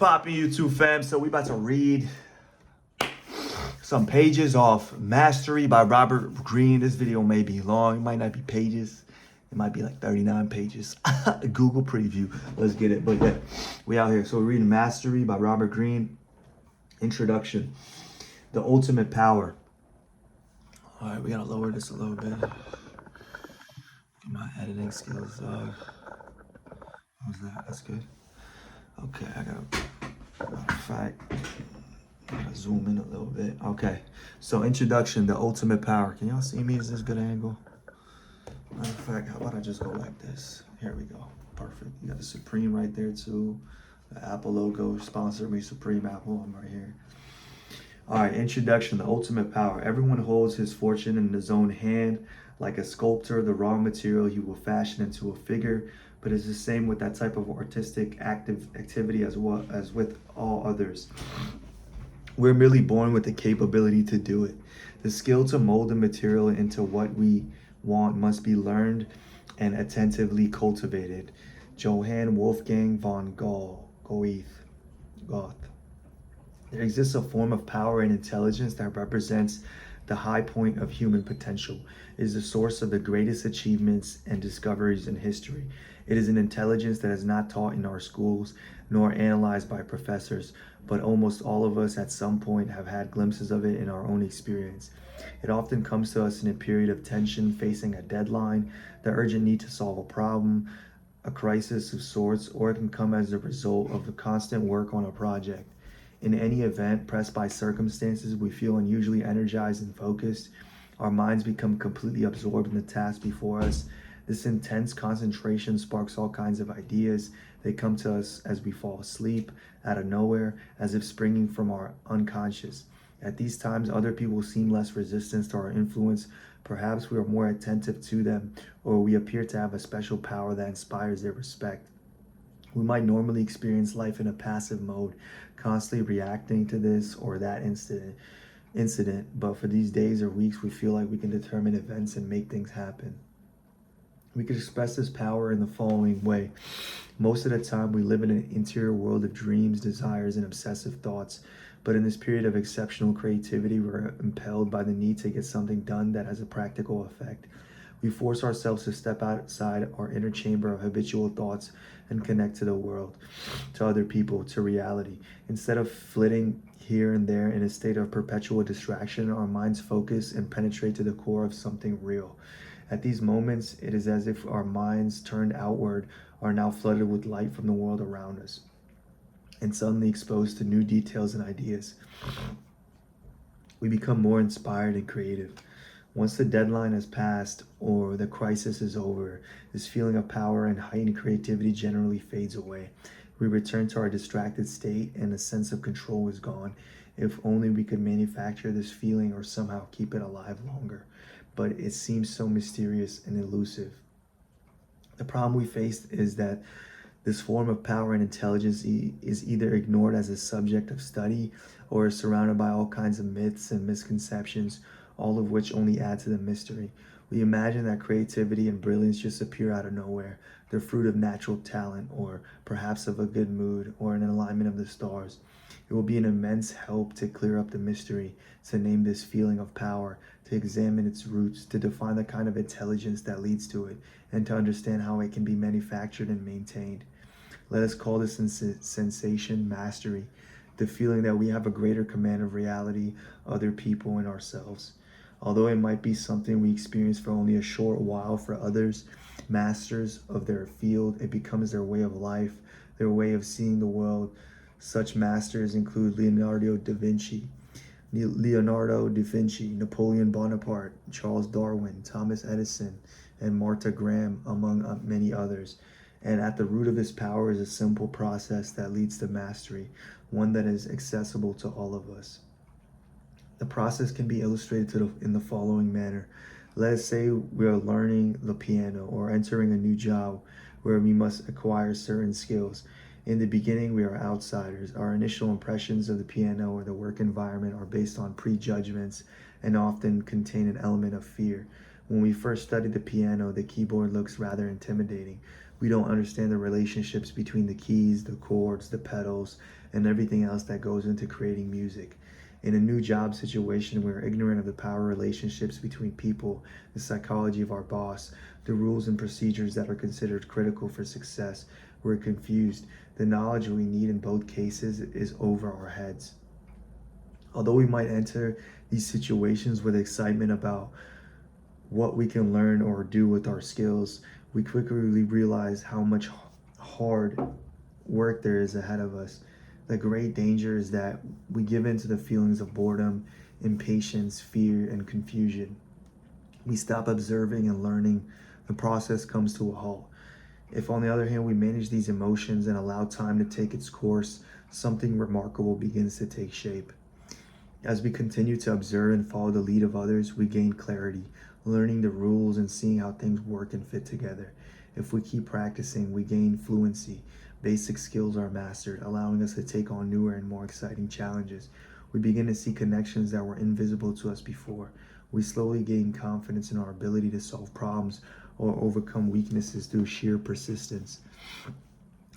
poppin', YouTube fam? So we about to read some pages off Mastery by Robert Greene. This video may be long. It might not be pages. It might be like 39 pages. Google preview. Let's get it. But yeah, we out here. So we're reading Mastery by Robert Greene. Introduction. The ultimate power. All right, we gotta lower this a little bit. Get my editing skills up. How's that? That's good. Okay, matter of fact, I gotta zoom in a little bit. Okay, so introduction, the ultimate power. Can y'all see me? Is this a good angle? Matter of fact, how about I just go like this? Here we go. Perfect. You got the Supreme right there too. The Apple logo, sponsor me, Supreme Apple. I'm right here. All right, introduction, the ultimate power. Everyone holds his fortune in his own hand. Like a sculptor, the raw material he will fashion into a figure, but it's the same with that type of artistic activity as well as with all others. We're merely born with the capability to do it. The skill to mold the material into what we want must be learned and attentively cultivated. Johann Wolfgang von Goethe. There exists a form of power and intelligence that represents the high point of human potential. It is the source of the greatest achievements and discoveries in history. It is an intelligence that is not taught in our schools nor analyzed by professors, but almost all of us at some point have had glimpses of it in our own experience. It often comes to us in a period of tension, facing a deadline, the urgent need to solve a problem, a crisis of sorts, or it can come as a result of the constant work on a project. In any event, pressed by circumstances, we feel unusually energized and focused. Our minds become completely absorbed in the task before us. This intense concentration sparks all kinds of ideas. They come to us as we fall asleep, out of nowhere, as if springing from our unconscious. At these times, other people seem less resistant to our influence. Perhaps we are more attentive to them, or we appear to have a special power that inspires their respect. We might normally experience life in a passive mode, constantly reacting to this or that incident, but for these days or weeks, we feel like we can determine events and make things happen. We could express this power in the following way. Most of the time, we live in an interior world of dreams, desires, and obsessive thoughts. But in this period of exceptional creativity, we're impelled by the need to get something done that has a practical effect. We force ourselves to step outside our inner chamber of habitual thoughts and connect to the world, to other people, to reality. Instead of flitting here and there in a state of perpetual distraction, our minds focus and penetrate to the core of something real. At these moments, it is as if our minds turned outward are now flooded with light from the world around us and suddenly exposed to new details and ideas. We become more inspired and creative. Once the deadline has passed or the crisis is over, this feeling of power and heightened creativity generally fades away. We return to our distracted state and a sense of control is gone. If only we could manufacture this feeling or somehow keep it alive longer. But it seems so mysterious and elusive. The problem we face is that this form of power and intelligence is either ignored as a subject of study or is surrounded by all kinds of myths and misconceptions, all of which only add to the mystery. We imagine that creativity and brilliance just appear out of nowhere, the fruit of natural talent, or perhaps of a good mood, or an alignment of the stars. It will be an immense help to clear up the mystery, to name this feeling of power, to examine its roots, to define the kind of intelligence that leads to it, and to understand how it can be manufactured and maintained. Let us call this sensation mastery, the feeling that we have a greater command of reality, other people, and ourselves. Although it might be something we experience for only a short while, for others, masters of their field, it becomes their way of life, their way of seeing the world. Such masters include Leonardo da Vinci, Napoleon Bonaparte, Charles Darwin, Thomas Edison, and Martha Graham, among many others. And at the root of this power is a simple process that leads to mastery, one that is accessible to all of us. The process can be illustrated in the following manner. Let us say we are learning the piano or entering a new job where we must acquire certain skills. In the beginning, we are outsiders. Our initial impressions of the piano or the work environment are based on prejudgments and often contain an element of fear. When we first studied the piano, the keyboard looks rather intimidating. We don't understand the relationships between the keys, the chords, the pedals, and everything else that goes into creating music. In a new job situation, we're ignorant of the power relationships between people, the psychology of our boss, the rules and procedures that are considered critical for success. We're confused. The knowledge we need in both cases is over our heads. Although we might enter these situations with excitement about what we can learn or do with our skills, we quickly realize how much hard work there is ahead of us. The great danger is that we give in to the feelings of boredom, impatience, fear, and confusion. We stop observing and learning. The process comes to a halt. If, on the other hand, we manage these emotions and allow time to take its course, something remarkable begins to take shape. As we continue to observe and follow the lead of others, we gain clarity, learning the rules and seeing how things work and fit together. If we keep practicing, we gain fluency. Basic skills are mastered, allowing us to take on newer and more exciting challenges. We begin to see connections that were invisible to us before. We slowly gain confidence in our ability to solve problems or overcome weaknesses through sheer persistence.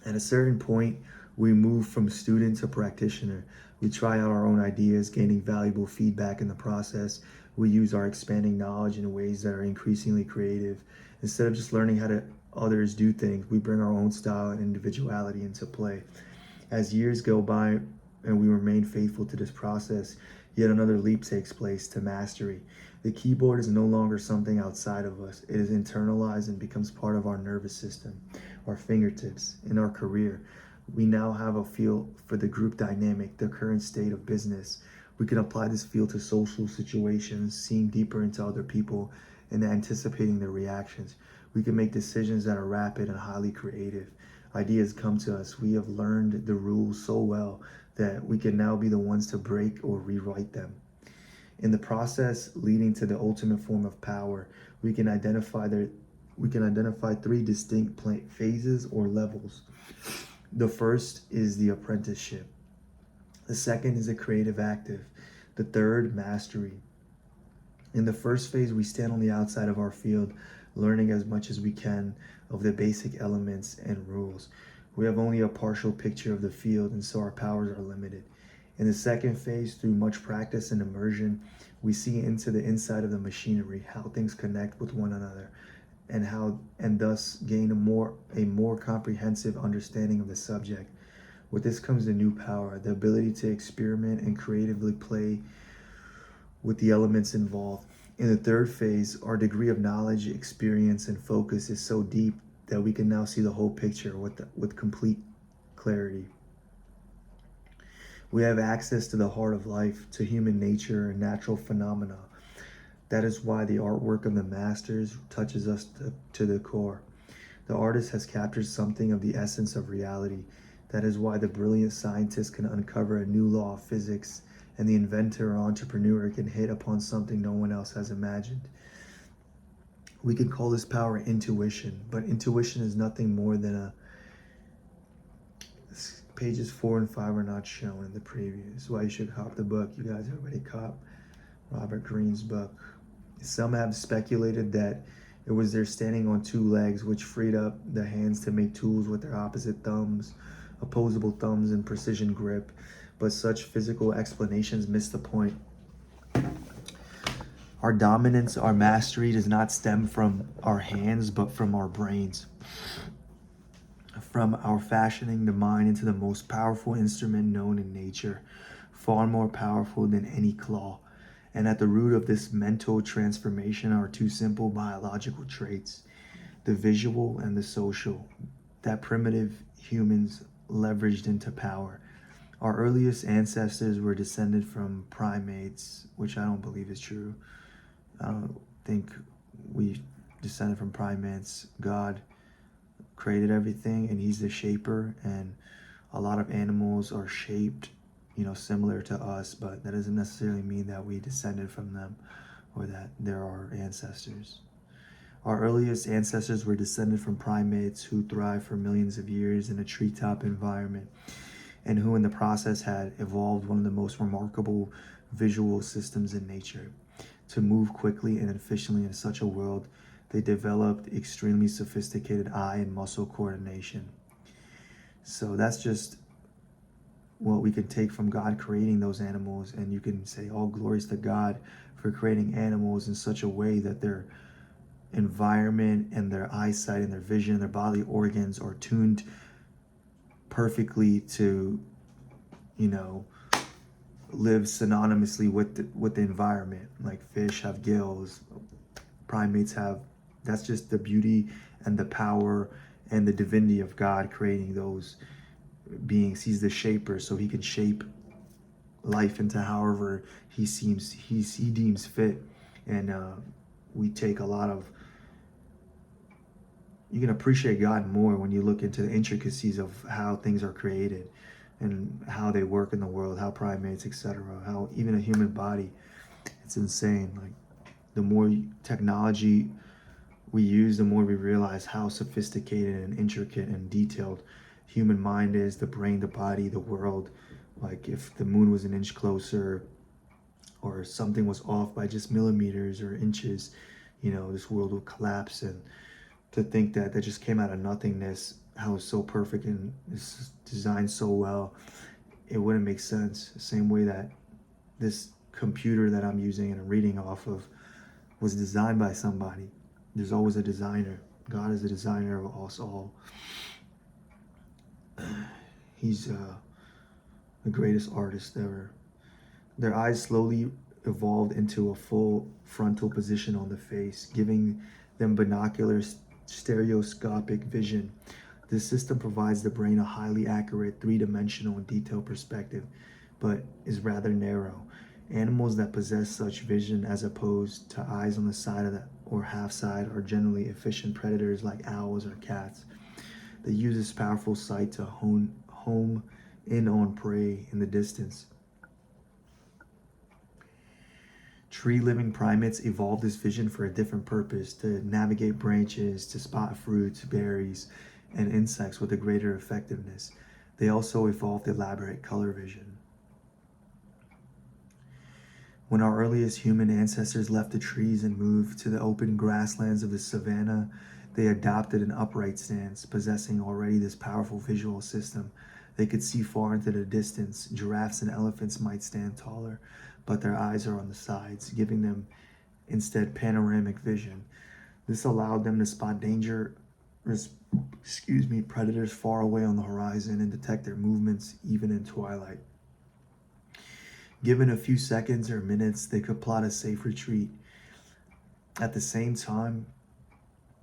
At a certain point, we move from student to practitioner. We try out our own ideas, gaining valuable feedback in the process. We use our expanding knowledge in ways that are increasingly creative. Instead of just learning how to others do things, we bring our own style and individuality into play. As years go by and we remain faithful to this process, yet another leap takes place to mastery. The keyboard is no longer something outside of us. It is internalized and becomes part of our nervous system, our fingertips, in our career. We now have a feel for the group dynamic, the current state of business. We can apply this feel to social situations, seeing deeper into other people and anticipating their reactions. We can make decisions that are rapid and highly creative. Ideas come to us. We have learned the rules so well that we can now be the ones to break or rewrite them. In the process leading to the ultimate form of power, we can identify three distinct phases or levels. The first is the apprenticeship. The second is a creative active. The third, mastery. In the first phase, we stand on the outside of our field, learning as much as we can of the basic elements and rules. We have only a partial picture of the field, and so our powers are limited. In the second phase, through much practice and immersion, we see into the inside of the machinery, how things connect with one another, and thus gain a more comprehensive understanding of the subject. With this comes a new power, the ability to experiment and creatively play with the elements involved. In the third phase, our degree of knowledge, experience, and focus is so deep that we can now see the whole picture with complete clarity. We have access to the heart of life, to human nature and natural phenomena. That is why the artwork of the masters touches us to the core. The artist has captured something of the essence of reality. That is why the brilliant scientist can uncover a new law of physics, and the inventor or entrepreneur can hit upon something no one else has imagined. We could call this power intuition, but intuition is nothing more than pages 4 and 5 are not shown in the preview. That's why you should cop the book. You guys already cop Robert Greene's book. Some have speculated that it was their standing on two legs which freed up the hands to make tools with their opposite thumbs, opposable thumbs, and precision grip, but such physical explanations miss the point. Our dominance, our mastery does not stem from our hands, but from our brains. From our fashioning the mind into the most powerful instrument known in nature, far more powerful than any claw. And at the root of this mental transformation are two simple biological traits, the visual and the social, that primitive humans leveraged into power. Our earliest ancestors were descended from primates, which I don't believe is true. I don't think we descended from primates. God created everything and he's the shaper, and a lot of animals are shaped similar to us, but that doesn't necessarily mean that we descended from them or that they're our ancestors. Our earliest ancestors were descended from primates who thrived for millions of years in a treetop environment, and who in the process had evolved one of the most remarkable visual systems in nature to move quickly and efficiently in such a world They developed extremely sophisticated eye and muscle coordination. So that's just what we can take from God creating those animals, and you can say all glories to God for creating animals in such a way that their environment and their eyesight and their vision and their bodily organs are tuned perfectly to, you know, live synonymously with the environment. Like fish have gills, primates have. That's just the beauty and the power and the divinity of God creating those beings. He's the shaper, so he can shape life into however he deems fit. And we take a lot of, you can appreciate God more when you look into the intricacies of how things are created and how they work in the world, how primates, etc., how even a human body. It's insane. Like, the more technology we use, the more we realize how sophisticated and intricate and detailed human mind is, the brain, the body, the world. Like, if the moon was an inch closer or something was off by just millimeters or inches, this world would collapse. And to think that just came out of nothingness, how it's so perfect and it's designed so well, it wouldn't make sense. The same way that this computer that I'm using and I'm reading off of was designed by somebody. There's always a designer. God is the designer of us all. He's the greatest artist ever. Their eyes slowly evolved into a full frontal position on the face, giving them binocular stereoscopic vision. This system provides the brain a highly accurate, three-dimensional and detailed perspective, but is rather narrow. Animals that possess such vision, as opposed to eyes on the side of the or half side, are generally efficient predators like owls or cats. They use this powerful sight to home in on prey in the distance. Tree-living primates evolved this vision for a different purpose: to navigate branches, to spot fruits, berries, and insects with a greater effectiveness. They also evolved elaborate color vision. When our earliest human ancestors left the trees and moved to the open grasslands of the savanna, they adopted an upright stance, possessing already this powerful visual system. They could see far into the distance. Giraffes and elephants might stand taller, but their eyes are on the sides, giving them instead panoramic vision. This allowed them to spot predators far away on the horizon and detect their movements even in twilight. Given a few seconds or minutes, they could plot a safe retreat. At the same time,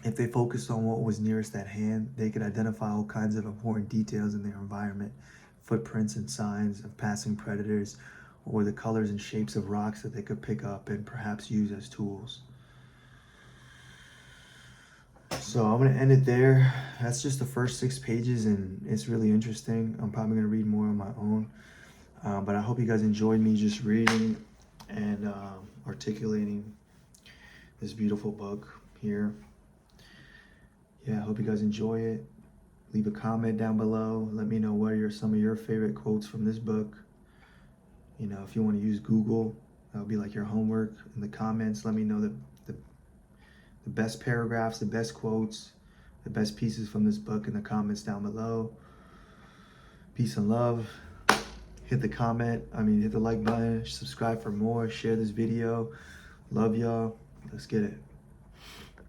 if they focused on what was nearest at hand, they could identify all kinds of important details in their environment, footprints and signs of passing predators, or the colors and shapes of rocks that they could pick up and perhaps use as tools. So I'm going to end it there. That's just the first 6 pages, and it's really interesting. I'm probably going to read more on my own. But I hope you guys enjoyed me just reading and articulating this beautiful book here. Yeah, I hope you guys enjoy it. Leave a comment down below. Let me know what are some of your favorite quotes from this book. If you want to use Google, that'll be like your homework. In the comments, let me know the best paragraphs, the best quotes, the best pieces from this book in the comments down below. Peace and love. Hit the like button, subscribe for more, share this video. Love y'all. Let's get it.